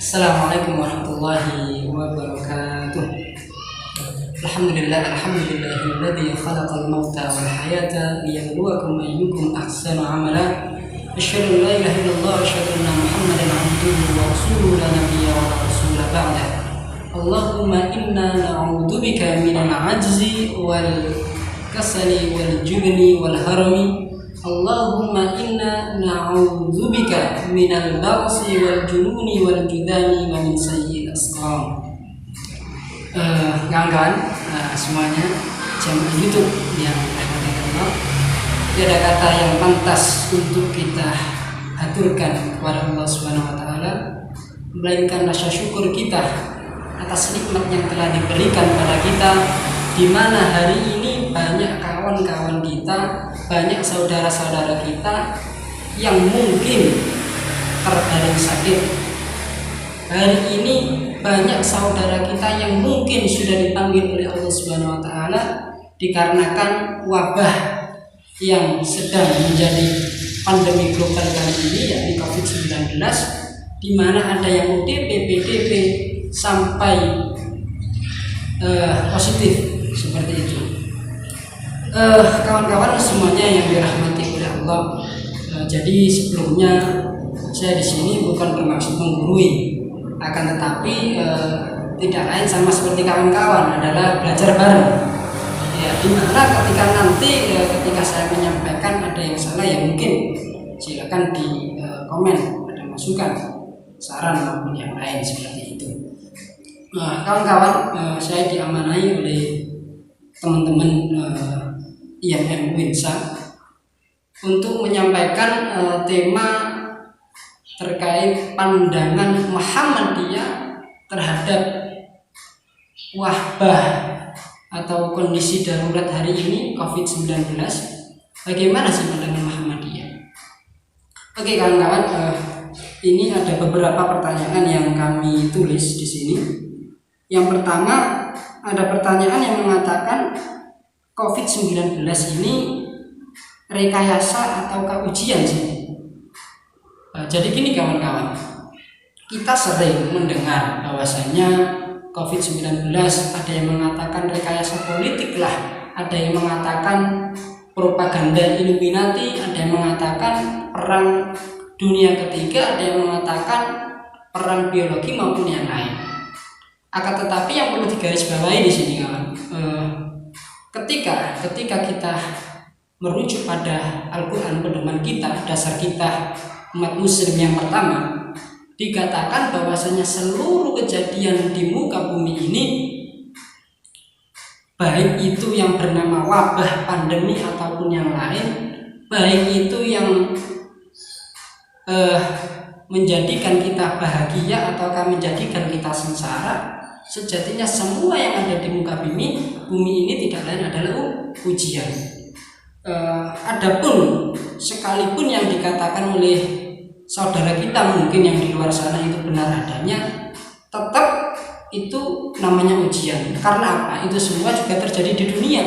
Assalamualaikum warahmatullahi wabarakatuh. Alhamdulillahilladzi khalaqal mauta wal hayata liyabluwakum ayyukum ahsanu amala. Asyhadu an la ilaha illallah wa asyhadu anna Muhammadan abduhu wa rasuluhu la nabiyya wa la rasula ba'da. Allahumma inna na'udzubika minal ajzi wal kasali wal jubni wal harami. Allahumma inna na'udzubika minal ba'si wal jununi wal judani wa min sayyi'il asqam. Kawan-kawan semuanya jamaah YouTube yang rahmati Allah, tiada kata yang pantas untuk kita haturkan kepada Allah Subhanahu wa taala melainkan rasa syukur kita atas nikmat yang telah diberikan pada kita, di mana hari ini banyak kawan-kawan kita, banyak saudara-saudara kita yang mungkin terbaring sakit. Hari ini banyak saudara kita yang mungkin sudah dipanggil oleh Allah Subhanahu wa taala dikarenakan wabah yang sedang menjadi pandemi global kali ini, yakni COVID-19, di mana ada yang ODP, PDP sampai positif seperti itu. Kawan-kawan semuanya yang dirahmati oleh Allah, jadi sebelumnya saya di sini bukan bermaksud menggurui, akan tetapi tidak lain sama seperti kawan-kawan adalah belajar bareng. Ya, dimana ketika nanti ketika saya menyampaikan ada yang salah, ya mungkin silakan di komen, ada masukan, saran maupun yang lain seperti itu. Nah, kawan-kawan, saya diamanai oleh teman-teman IMM Winsa untuk menyampaikan tema terkait pandangan Muhammadiyah terhadap wabah atau kondisi darurat hari ini COVID-19. Bagaimana sih pandangan Muhammadiyah? Oke kawan-kawan, ini ada beberapa pertanyaan yang kami tulis di sini. Yang pertama, ada pertanyaan yang mengatakan COVID-19 ini rekayasa atau ujian sih? Jadi gini kawan-kawan, kita sering mendengar bahwasanya COVID-19 ada yang mengatakan rekayasa politik lah, ada yang mengatakan propaganda Illuminati, ada yang mengatakan perang dunia ketiga, ada yang mengatakan perang biologi maupun yang lain. Akan tetapi yang perlu digarisbawahi di sini kawan, ketika kita merujuk pada Al-Quran pedoman kita, dasar kita umat muslim yang pertama, dikatakan bahwasanya seluruh kejadian di muka bumi ini, baik itu yang bernama wabah, pandemi ataupun yang lain, baik itu yang menjadikan kita bahagia ataukah menjadikan kita sengsara, sejatinya semua yang ada di muka bumi ini tidak lain adalah ujian. Adapun sekalipun yang dikatakan oleh saudara kita mungkin yang di luar sana itu benar adanya, tetap itu namanya ujian. Karena apa? Itu semua juga terjadi di dunia.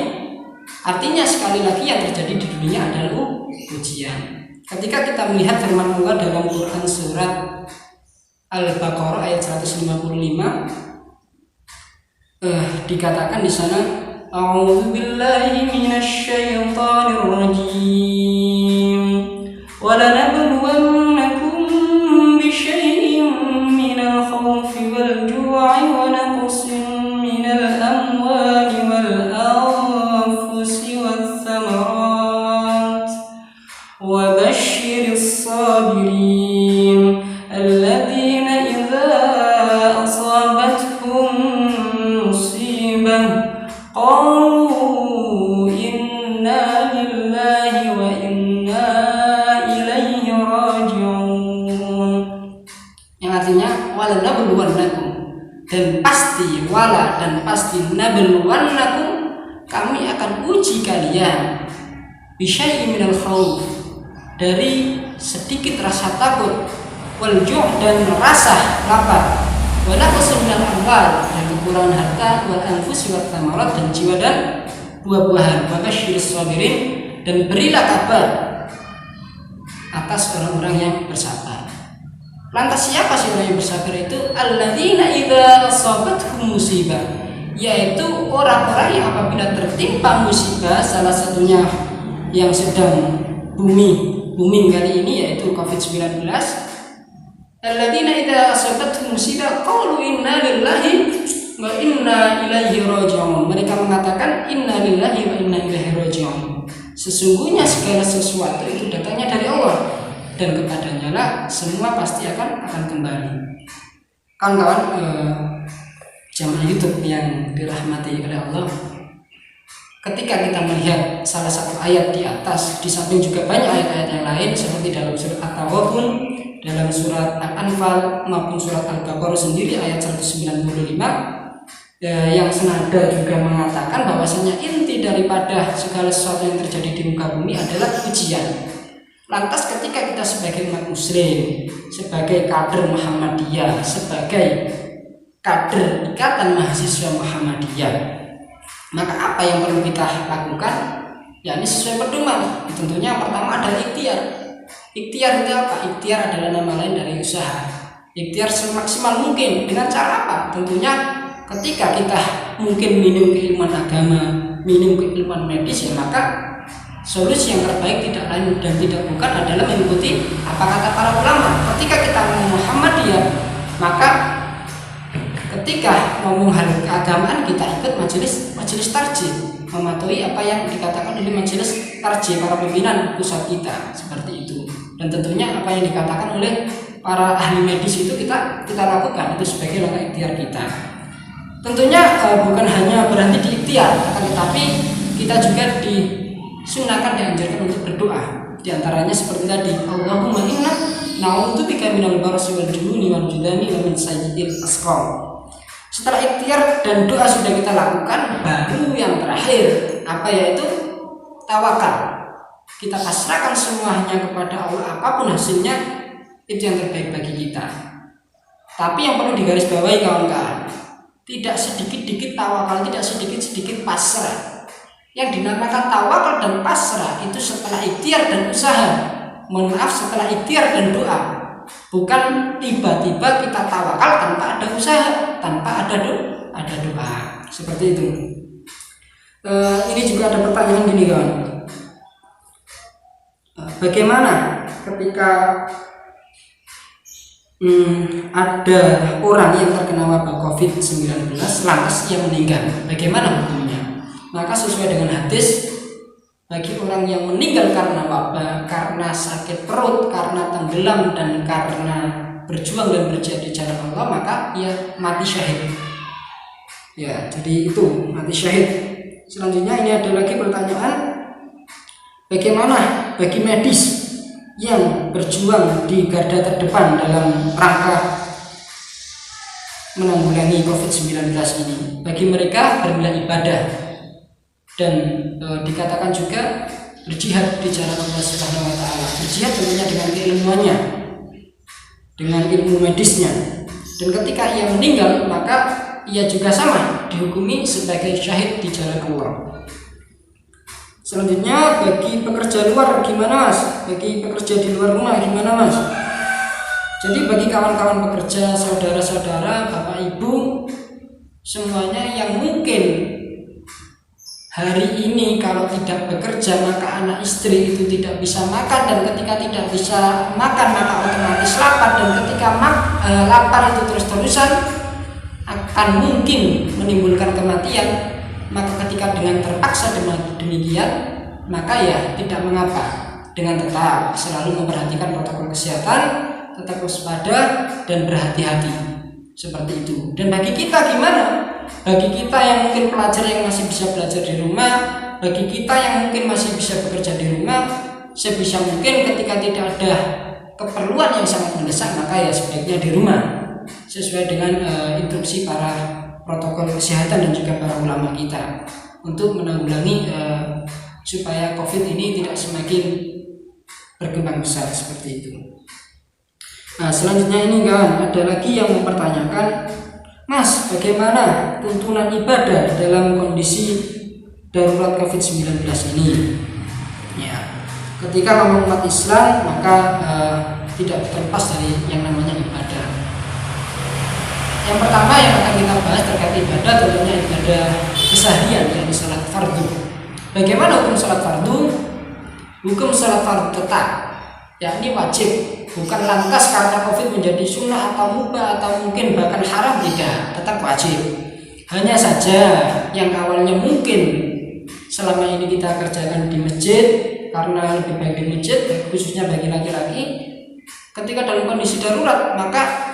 Artinya sekali lagi yang terjadi di dunia adalah ujian. Ketika kita melihat firman Allah dalam Quran surat Al-Baqarah ayat 155, dikatakan di sana, A'udzu billahi minasy syaithanir rajim. Wa lanabluwannakum bisyai'in minal khawfi wal ju'i wa naqsin minal amwali wal anfusi wath thamarat wa basyyiris sabirin alladzina idza asabatkum musibah qalu inna lillahi wa inna ilaihi raji'un. Yang artinya wala nabluwannakum, dan pasti nabluwannakum, kami akan uji kalian, bisyai'in minal khawf, dari sedikit rasa takut, wal ju' dan rasa lapar, wa naqsin minal amwal, dan kekurangan harta, wal anfusi wat thamarat, dan jiwa dan buah-buahan, wa basyyiris sabirin, dan berilah kabar atas orang-orang yang bersabar. Lantas siapa sih orang yang bersabar itu? Alladzina idza asabathum musibah, yaitu orang-orang yang apabila tertimpa musibah, salah satunya yang sedang booming kali ini yaitu COVID-19. Alladzina idza asabathum musibah qalu inna lillahi wa inna ilaihi raji'un. Mereka mengatakan inna lillahi wa inna ilaihi raji'un. Sesungguhnya segala sesuatu itu datangnya dari Allah dan kepadanya lah semua pasti akan kembali. Kawan-kawan jamaah YouTube yang dirahmati oleh Allah, ketika kita melihat salah satu ayat di atas, di samping juga banyak ayat-ayat yang lain seperti dalam surat At-Taghabun, dalam surat Al-Anfal maupun surat Al-Baqarah sendiri ayat 195 yang senada juga mengatakan bahwasanya inti daripada segala sesuatu yang terjadi di muka bumi adalah ujian. Lantas ketika kita sebagai umat muslim, sebagai kader Muhammadiyah, sebagai kader Ikatan Mahasiswa Muhammadiyah, maka apa yang perlu kita lakukan? Ya ini sesuai pedoman. Tentunya yang pertama adalah ikhtiar. Ikhtiar itu apa? Ikhtiar adalah nama lain dari usaha. Ikhtiar semaksimal mungkin. Dengan cara apa? Tentunya ketika kita mungkin minim keilmuan agama, minim keilmuan medis, ya maka solusi yang terbaik tidak lain dan tidak bukan adalah mengikuti apa kata para ulama. Ketika kita ngomong Muhammadiyah, maka ketika ngomong hal keagamaan kita ikut majelis tarjih, mematuhi apa yang dikatakan oleh majelis tarjih para pimpinan pusat kita, seperti itu. Dan tentunya apa yang dikatakan oleh para ahli medis itu kita lakukan, itu sebagai langkah ikhtiar kita. Tentunya bukan hanya berhenti di ikhtiar, akan tetapi kita juga disunahkan, dianjurkan untuk berdoa. Di antaranya seperti tadi, Allahumma inna na'udzubika minal barasi wal jununi wal judami wa min sayyi'il asqam. Setelah ikhtiar dan doa sudah kita lakukan, baru yang terakhir apa, yaitu tawakal. Kita pasrahkan semuanya kepada Allah, apapun hasilnya itu yang terbaik bagi kita. Tapi yang perlu digarisbawahi kawan-kawan, tidak sedikit-sedikit tawakal, tidak sedikit-sedikit pasrah. Yang dinamakan tawakal dan pasrah itu setelah ikhtiar dan usaha. Mohon maaf, setelah ikhtiar dan doa. Bukan tiba-tiba kita tawakal tanpa ada usaha, tanpa ada doa. Seperti itu. Ini juga ada pertanyaan gini kawan. Bagaimana ketika ada orang yang terkena wabah COVID-19 lantas ia meninggal, bagaimana hukumnya? Maka sesuai dengan hadis, bagi orang yang meninggal karena wabah, karena sakit perut, karena tenggelam, dan karena berjuang dan berjihad di jalan Allah, maka ia mati syahid. Ya, jadi itu mati syahid. Selanjutnya ini ada lagi pertanyaan, bagaimana bagi medis yang berjuang di garda terdepan dalam rangka menanggulangi COVID-19 ini? Bagi mereka bernilai ibadah dan dikatakan juga berjihad di jalan Allah Subhanahu wa taala. Berjihad tentunya dengan keilmuannya, dengan ilmu medisnya. Dan ketika ia meninggal, maka ia juga sama dihukumi sebagai syahid di jalan Allah. Selanjutnya, bagi pekerja luar gimana mas? Bagi pekerja di luar rumah gimana mas? Jadi bagi kawan-kawan pekerja, saudara-saudara, bapak ibu, semuanya yang mungkin hari ini kalau tidak bekerja maka anak istri itu tidak bisa makan, dan ketika tidak bisa makan maka otomatis lapar, dan ketika lapar itu terus-terusan akan mungkin menimbulkan kematian. Maka ketika dengan terpaksa demikian, maka ya tidak mengapa dengan tetap selalu memperhatikan protokol kesehatan, tetap waspada dan berhati-hati seperti itu. Dan bagi kita gimana? Bagi kita yang mungkin pelajar yang masih bisa belajar di rumah, bagi kita yang mungkin masih bisa bekerja di rumah, sebisa mungkin ketika tidak ada keperluan yang sangat mendesak, maka ya sebaiknya di rumah sesuai dengan instruksi para protokol kesehatan dan juga para ulama kita untuk menanggulangi supaya COVID ini tidak semakin berkembang besar seperti itu. Nah, selanjutnya ini kawan, ada lagi yang mempertanyakan, Mas, bagaimana tuntunan ibadah dalam kondisi darurat COVID-19 ini? Ya, ketika ngomong umat Islam, maka tidak terlepas dari yang namanya ibadah. Yang pertama yang akan kita bahas terkait ibadah tentunya ibadah keseharian, yaitu sholat fardu. Bagaimana hukum sholat fardu? Hukum sholat fardu tetap, yakni wajib, bukan lantas karena COVID menjadi sunnah atau mubah atau mungkin bahkan haram, tidak, tetap wajib. Hanya saja yang awalnya mungkin selama ini kita kerjakan di masjid karena lebih baik di masjid, khususnya bagi laki-laki, ketika dalam kondisi darurat maka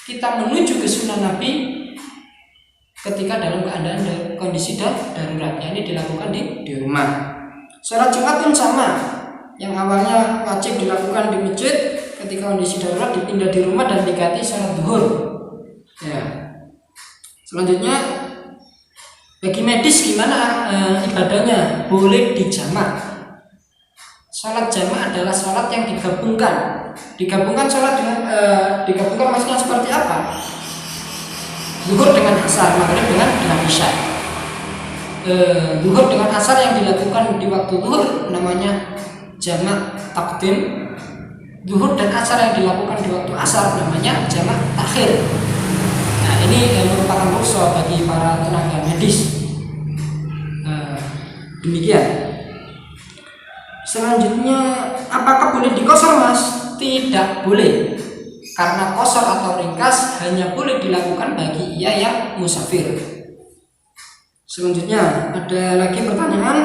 kita menuju ke sunnah Nabi ketika dalam keadaan kondisi darurat, ini dilakukan di rumah. Sholat Jumat pun sama, yang awalnya wajib dilakukan di masjid, ketika kondisi darurat dipindah di rumah dan diganti sholat zuhur. Ya. Selanjutnya bagi medis gimana ibadahnya? Boleh dijamak. Sholat jamak adalah sholat yang digabungkan. Digabungkan sholat dengan digabungkan maksudnya seperti apa? Zuhur dengan asar, maghrib dengan isya. Zuhur dengan asar yang dilakukan di waktu zuhur namanya jamak takdim. Zuhur dan asar yang dilakukan di waktu asar namanya jamak takhir. Nah, ini merupakan rukhsah bagi para tenaga medis. Demikian. Selanjutnya, apakah boleh dikosor, Mas? Tidak boleh, karena kosor atau ringkas hanya boleh dilakukan bagi ia yang musafir. Selanjutnya ada lagi pertanyaan,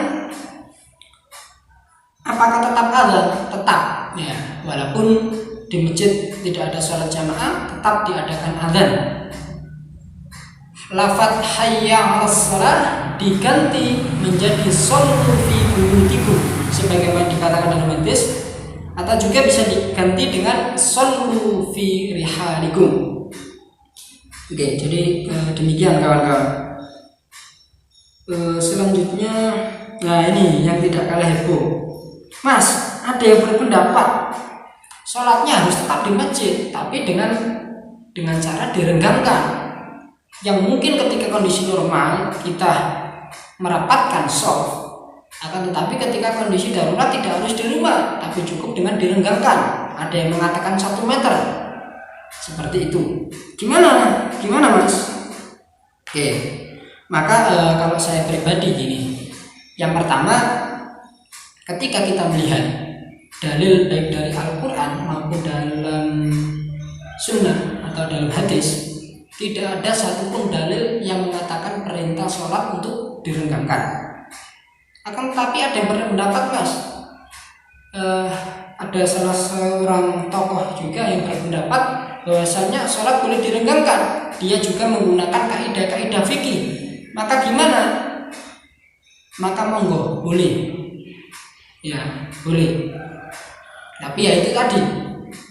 apakah tetap adzan? Tetap, ya, walaupun di masjid tidak ada sholat jamaah, tetap diadakan adzan. Lafaz hayya 'alas shalah diganti menjadi shollu fi buyutikum sebagaimana dikatakan dalam hadis, atau juga bisa diganti dengan shollu fi rihalikum. Oke, jadi demikian kawan-kawan. Selanjutnya, nah ini yang tidak kalah heboh. Mas, ada yang berpendapat sholatnya harus tetap di masjid, tapi dengan cara direnggangkan. Yang mungkin ketika kondisi normal kita merapatkan shaf, akan tetapi ketika kondisi darurat tidak harus di rumah, tapi cukup dengan direnggangkan. Ada yang mengatakan 1 meter, seperti itu. Gimana Mas? Oke, maka kalau saya pribadi gini, yang pertama, ketika kita melihat dalil baik dari Al-Quran maupun dalam sunnah atau dalam hadis, tidak ada satupun dalil yang mengatakan perintah sholat untuk direnggangkan. Akan tetapi ada yang berpendapat, Mas, ada salah seorang tokoh juga yang berpendapat bahwasanya sholat boleh direnggangkan. Dia juga menggunakan kaidah-kaidah fikih. Maka gimana? Maka monggo, boleh. Ya, boleh. Tapi ya itu tadi,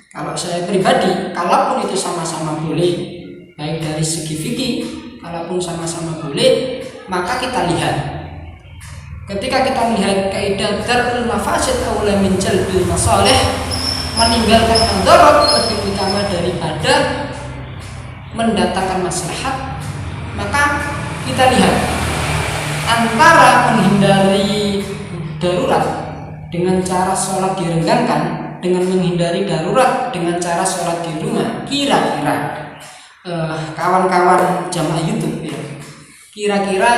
kalau saya pribadi, kalaupun itu sama-sama boleh, baik dari segi fikih, kalaupun sama-sama boleh, maka kita lihat. Ketika kita melihat kaidah darul mafasid aula min jalbil masalih, meninggalkan mudarat lebih utama daripada mendatangkan maslahat, maka kita lihat antara menghindari darurat dengan cara sholat direnggangkan dengan menghindari darurat dengan cara sholat di rumah. Kira-kira kawan-kawan jamaah YouTube ya, kira-kira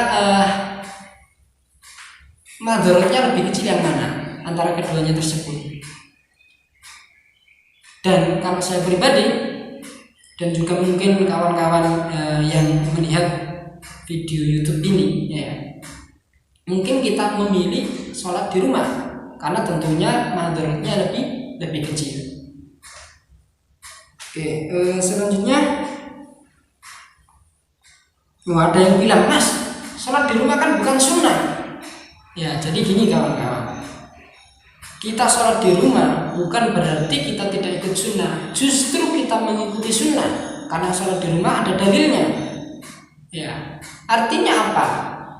madaratnya lebih kecil yang mana antara keduanya tersebut? Dan kalau saya pribadi dan juga mungkin kawan-kawan yang melihat video YouTube ini ya, mungkin kita memilih sholat di rumah karena tentunya madaratnya lebih kecil. Oke, selanjutnya ada yang bilang, Mas, sholat di rumah kan bukan sunnah. Ya, jadi gini kawan-kawan, kita sholat di rumah bukan berarti kita tidak ikut sunnah, justru kita mengikuti sunnah karena sholat di rumah ada dalilnya. Ya, artinya apa?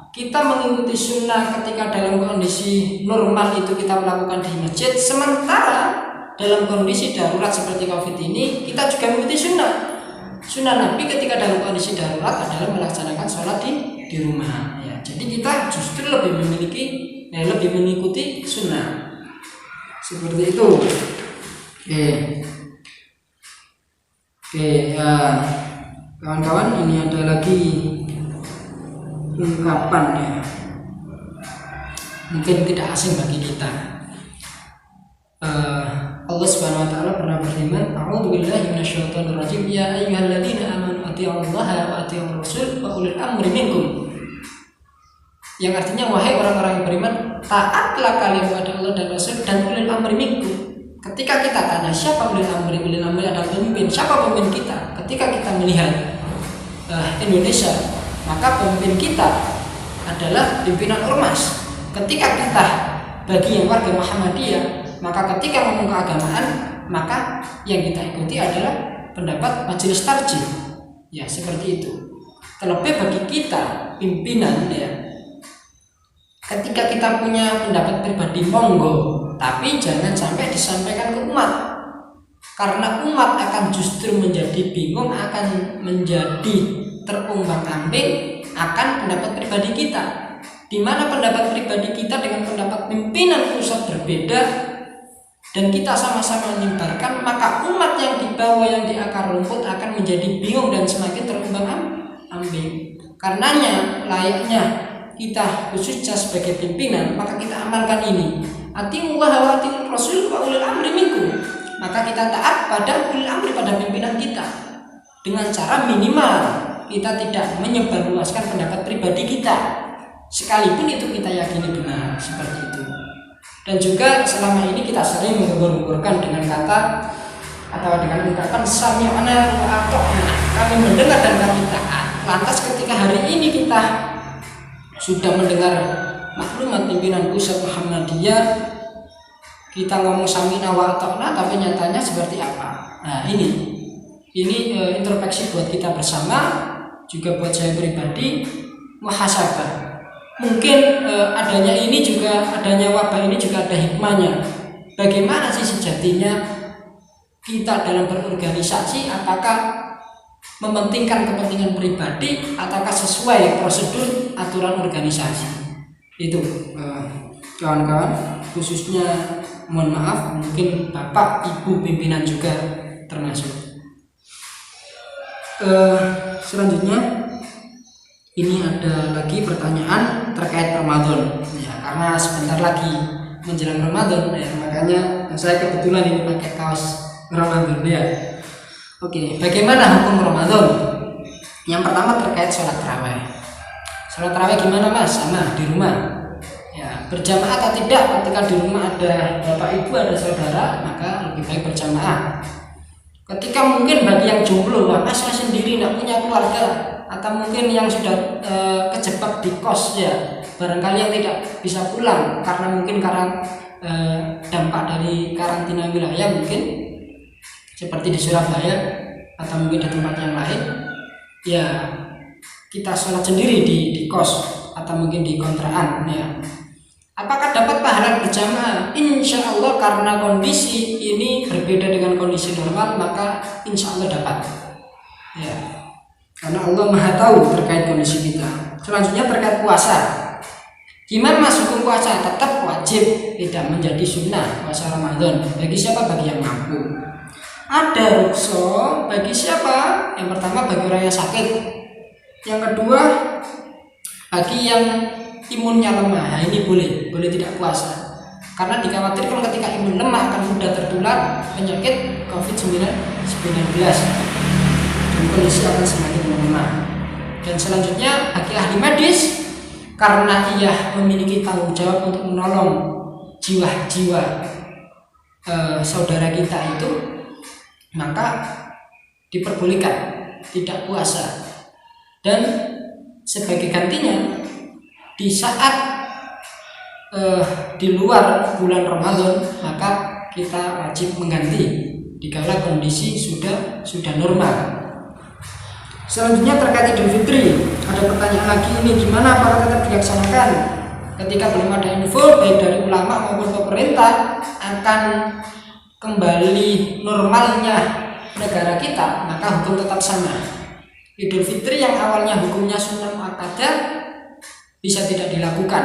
Kita mengikuti sunnah ketika dalam kondisi normal itu kita melakukan di masjid, sementara dalam kondisi darurat seperti COVID ini kita juga mengikuti sunnah. Sunnah Nabi ketika dalam kondisi darurat adalah melaksanakan sholat di rumah. Ya, jadi kita justru lebih mengikuti sunnah. Seperti itu. Oke, ya kawan-kawan, ini ada lagi ungkapan ya, mungkin tidak asing bagi kita. Allah Subhanahu wa taala pernah berfirman, "A'udzubillahi minasyaitonirrajim, ya ayyuhalladzina amanu atti'ullaha wa atti'ur rasul wa ulil amri minkum." Yang artinya, wahai orang-orang yang beriman, taatlah kalian kepada Allah dan Rasul dan ulil amri minkum. Ketika kita tanya siapa ulil amri adalah pemimpin, siapa pemimpin kita? Ketika kita melihat Indonesia, maka pemimpin kita adalah pimpinan ormas. Ketika kita bagi yang warga Muhammadiyah, maka ketika ngomong keagamaan, maka yang kita ikuti adalah pendapat majelis tarjih. Ya, seperti itu. Terlebih bagi kita pimpinan ya, ketika kita punya pendapat pribadi, monggo, tapi jangan sampai disampaikan ke umat, karena umat akan justru menjadi bingung, akan menjadi terumbang-ambing akan pendapat pribadi kita, di mana pendapat pribadi kita dengan pendapat pimpinan pusat berbeda dan kita sama-sama menyebarkan, maka umat yang di bawah, yang di akar rumput akan menjadi bingung dan semakin terumbang-ambing. Karenanya layaknya kita khususnya sebagai pimpinan, maka kita amalkan ini, atiullah wa atiur rasul wa ulil amri minkum. Maka kita taat pada ulil amri, pada pimpinan kita, dengan cara minimal kita tidak menyebarluaskan pendapat pribadi kita, sekalipun itu kita yakini benar, seperti itu. Dan juga selama ini kita sering menggembur-gemburkan dengan kata atau dengan ungkapan sami'na wa ata'na, kami mendengar dan kami taat. Lantas ketika hari ini kita sudah mendengar maklumat pimpinan pusat Muhammadiyah, kita ngomong sami'na wa ata'na, tapi nyatanya seperti apa? Nah, ini introspeksi buat kita bersama, juga buat saya pribadi, muhasabah. Mungkin adanya wabah ini juga ada hikmahnya. Bagaimana sih sejatinya kita dalam berorganisasi, apakah mementingkan kepentingan pribadi ataukah sesuai prosedur aturan organisasi? Itu kawan-kawan, khususnya mohon maaf, mungkin bapak ibu pimpinan juga termasuk. Selanjutnya ini ada lagi pertanyaan terkait Ramadan ya, karena sebentar lagi menjelang Ramadan ya, makanya saya kebetulan ini pakai kaos Ramadan ya. Oke, bagaimana hukum Ramadan? Yang pertama terkait sholat tarawih. Sholat tarawih gimana mas? Sama di rumah ya, berjamaah atau tidak? Ketika di rumah ada bapak ibu, ada saudara, maka lebih baik berjamaah. Ketika mungkin bagi yang jomblo, mas saya sendiri tidak punya keluarga, atau mungkin yang sudah kejebak di kos ya, barangkali yang tidak bisa pulang karena dampak dari karantina wilayah, mungkin seperti di Surabaya atau mungkin di tempat yang lain ya, kita sholat sendiri di kos atau mungkin di kontrakan ya. Apakah dapat pahala berjamaah? Insya Allah, karena kondisi ini berbeda dengan kondisi normal, maka insya Allah dapat ya, karena Allah Maha tahu terkait kondisi kita. Selanjutnya terkait puasa. Gimana mas hukum puasa? Tetap wajib, tidak menjadi sunnah puasa Ramadan. Bagi siapa? Bagi yang mampu. Ada rukso bagi siapa? Yang pertama bagi orang yang sakit. Yang kedua bagi yang imunnya lemah. Nah, ini boleh tidak puasa. Karena dikhawatirkan ketika imun lemah akan mudah tertular penyakit COVID-19 dan kondisi akan semakin melemah. Dan selanjutnya bagi ahli medis, karena ia memiliki tanggung jawab untuk menolong jiwa-jiwa saudara kita itu, maka diperbolehkan tidak puasa. Dan sebagai gantinya, di saat di luar bulan Ramadan, maka kita wajib mengganti dikala kondisi sudah normal. Selanjutnya terkait Idul Fitri, ada pertanyaan lagi ini, gimana apakah tetap dilaksanakan ketika belum ada info baik dari ulama maupun pemerintah akan kembali normalnya negara kita, maka hukum tetap sama. Idul Fitri yang awalnya hukumnya sunnah muakkadah bisa tidak dilakukan,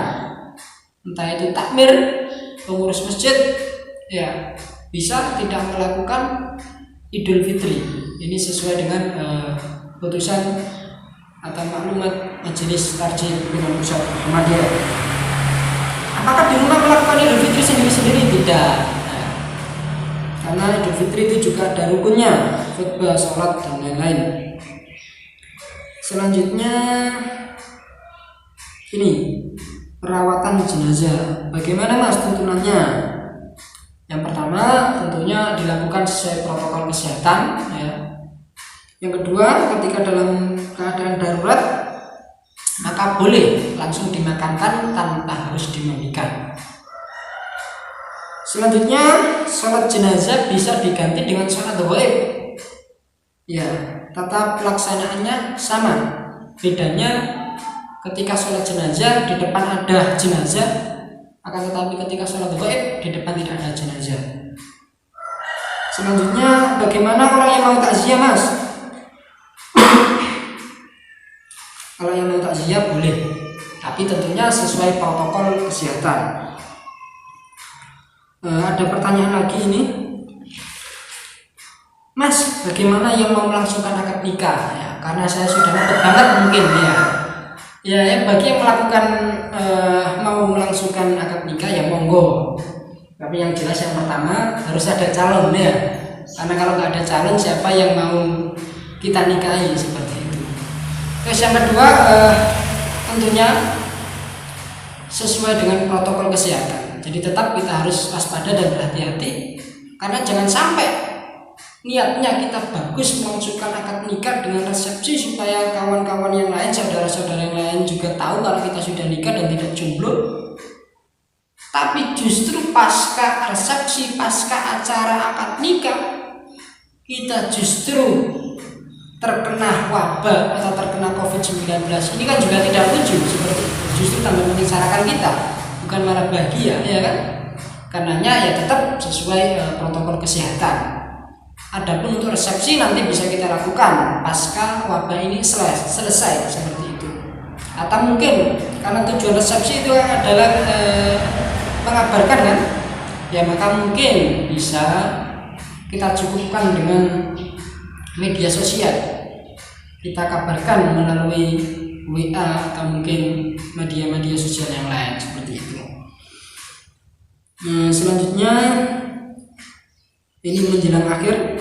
entah itu takmir, pengurus masjid ya bisa tidak melakukan Idul Fitri. Ini sesuai dengan putusan atau maklumat Majelis Tarjih Pimpinan Pusat Muhammadiyah. Apakah di rumah melakukan Idul Fitri sendiri-sendiri? Tidak. Karena Idul Fitri itu juga ada rukunnya, khutbah, sholat, dan lain-lain. Selanjutnya ini perawatan jenazah. Bagaimana Mas tuntunannya? Yang pertama tentunya dilakukan sesuai protokol kesehatan ya. Yang kedua, ketika dalam keadaan darurat maka boleh langsung dimakamkan tanpa harus dimandikan. Selanjutnya, sholat jenazah bisa diganti dengan sholat ghaib. Ya, tata pelaksanaannya sama. Bedanya ketika sholat jenazah di depan ada jenazah, akan tetapi ketika sholat ghaib di depan tidak ada jenazah. Selanjutnya, bagaimana orang yang mau takziah, Mas? Kalau yang mau takziah boleh, tapi tentunya sesuai protokol kesehatan. Ada pertanyaan lagi ini, Mas, bagaimana yang mau melangsungkan akad nikah? Ya, karena saya sudah dapat banget mungkin ya. Ya, bagi yang melakukan mau melangsungkan akad nikah ya monggo. Tapi yang jelas yang pertama harus ada calon ya. Karena kalau nggak ada calon, siapa yang mau kita nikahi seperti itu. Terus yang kedua, tentunya sesuai dengan protokol kesehatan. Jadi tetap kita harus waspada dan berhati-hati, karena jangan sampai niatnya kita bagus melangsungkan akad nikah dengan resepsi supaya kawan-kawan yang lain, saudara-saudara yang lain juga tahu kalau kita sudah nikah dan tidak jomblo. Tapi justru pasca resepsi, pasca acara akad nikah, kita justru terkena wabah atau terkena COVID-19. Ini kan juga tidak lucu, seperti justru tambah menyengsarakan kita, bukan malah bahagia, ya kan? Karenanya ya tetap sesuai protokol kesehatan. Adapun untuk resepsi nanti bisa kita lakukan pasca wabah ini selesai seperti itu. Atau mungkin karena tujuan resepsi itu adalah mengabarkan kan, ya maka mungkin bisa kita cukupkan dengan media sosial. Kita kabarkan melalui WA atau mungkin media-media sosial yang lain seperti itu. Selanjutnya ini menjelang akhir,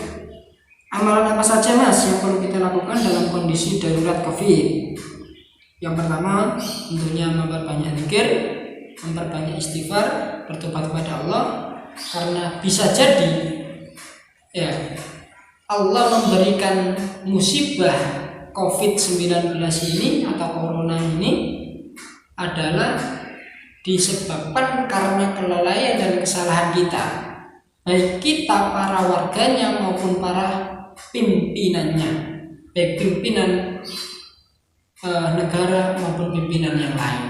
amalan apa saja Mas yang perlu kita lakukan dalam kondisi darurat COVID? Yang pertama tentunya memperbanyak zikir, memperbanyak istighfar, bertobat kepada Allah, karena bisa jadi ya Allah memberikan musibah COVID-19 ini atau corona ini adalah disebabkan karena kelalaian dan kesalahan kita, baik kita para warganya maupun para pimpinannya, baik pimpinan negara maupun pimpinan yang lain.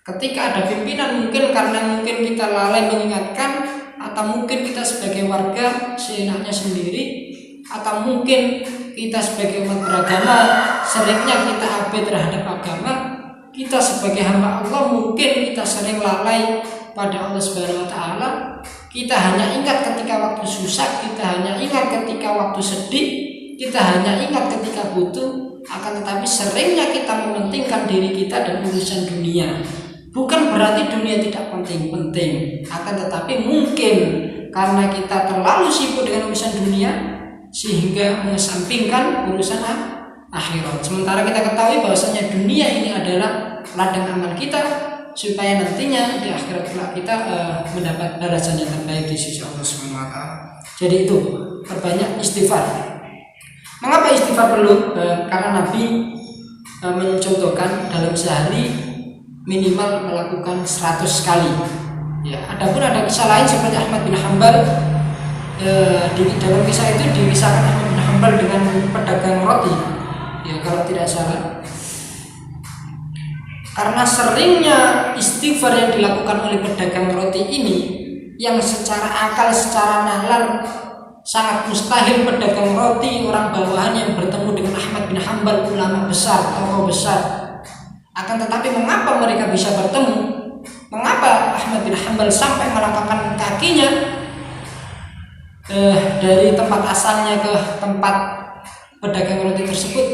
Ketika ada pimpinan mungkin karena mungkin kita lalai mengingatkan, atau mungkin kita sebagai warga seenaknya sendiri, atau mungkin kita sebagai umat beragama seringnya kita abai terhadap agama, kita sebagai hamba Allah mungkin kita sering lalai pada Allah Subhanahu wa taala. Kita hanya ingat ketika waktu susah, kita hanya ingat ketika waktu sedih, kita hanya ingat ketika butuh, akan tetapi seringnya kita mementingkan diri kita dan urusan dunia. Bukan berarti dunia tidak penting-penting, akan tetapi mungkin karena kita terlalu sibuk dengan urusan dunia sehingga mengesampingkan urusan akhirat. Sementara kita ketahui bahwasanya dunia ini adalah ladang amal kita, supaya nantinya di akhirat kita mendapat balasan yang terbaik di sisi Allah Subhanahu wa taala. Jadi itu, perbanyak istighfar. Mengapa istighfar perlu? Karena Nabi mencontohkan dalam sehari minimal melakukan 100 kali. Ya, adapun ada kisah lain seperti Ahmad bin Hanbal. Di dalam kisah itu dikisahkan Ahmad bin Hanbal dengan pedagang roti. Ya, kalau tidak salah. Karena seringnya istighfar yang dilakukan oleh pedagang roti ini, yang secara akal, secara nalar sangat mustahil pedagang roti orang bawahan yang bertemu dengan Ahmad bin Hanbal, ulama besar, tokoh besar. Akan tetapi mengapa mereka bisa bertemu? Mengapa Ahmad bin Hanbal sampai melangkahkan kakinya dari tempat asalnya ke tempat pedagang roti tersebut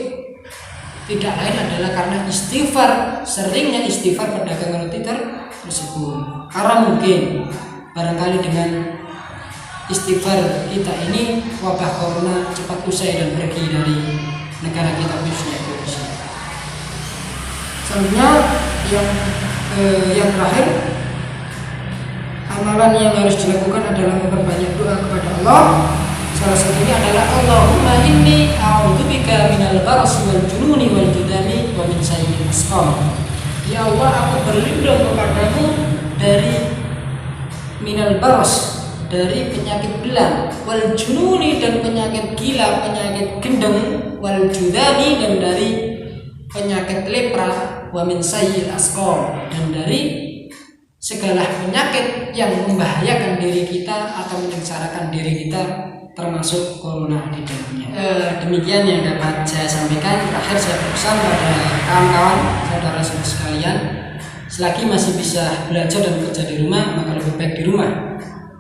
tidak lain adalah karena istighfar, seringnya istighfar pedagang roti tersebut. Karena mungkin barangkali dengan istighfar kita ini wabah corona cepat usai dan pergi dari negara kita khususnya Indonesia. Selanjutnya yang terakhir, amalan yang harus dilakukan adalah memperbanyak doa kepada Allah. Salah satunya adalah Allahumma inni a'udzubika minal barasi wal jununi wal judami wa min sayyi'il asqam. Ya Allah, aku berlindung kepadamu dari minal baras, dari penyakit belang, wal jununi dan penyakit gila, penyakit gendeng, wal judami dan dari penyakit lepra, wa min sayyi'il asqam dan dari segala penyakit yang membahayakan diri kita atau menyengsarakan diri kita, termasuk corona di dalamnya. Demikian yang dapat saya sampaikan. Terakhir saya berpesan pada kawan-kawan, saudara-saudara sekalian, selagi masih bisa belajar dan bekerja di rumah, maka lebih baik di rumah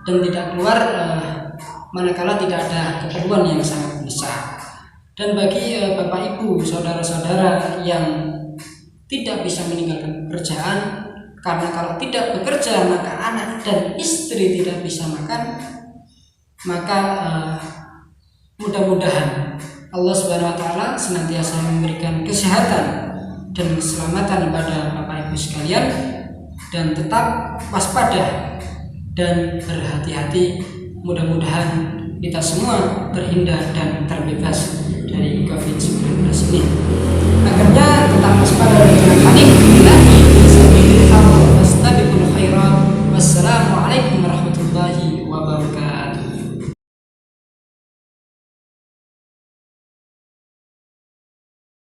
dan tidak keluar manakala tidak ada keperluan yang sangat besar. Dan bagi bapak ibu, saudara-saudara yang tidak bisa meninggalkan pekerjaan, karena kalau tidak bekerja maka anak dan istri tidak bisa makan, maka mudah-mudahan Allah Subhanahu wa taala senantiasa memberikan kesehatan dan keselamatan kepada Bapak Ibu sekalian, dan tetap waspada dan berhati-hati. Mudah-mudahan kita semua terhindar dan terbebas dari COVID-19 ini. Akhirnya tetap waspada dan jangan panik.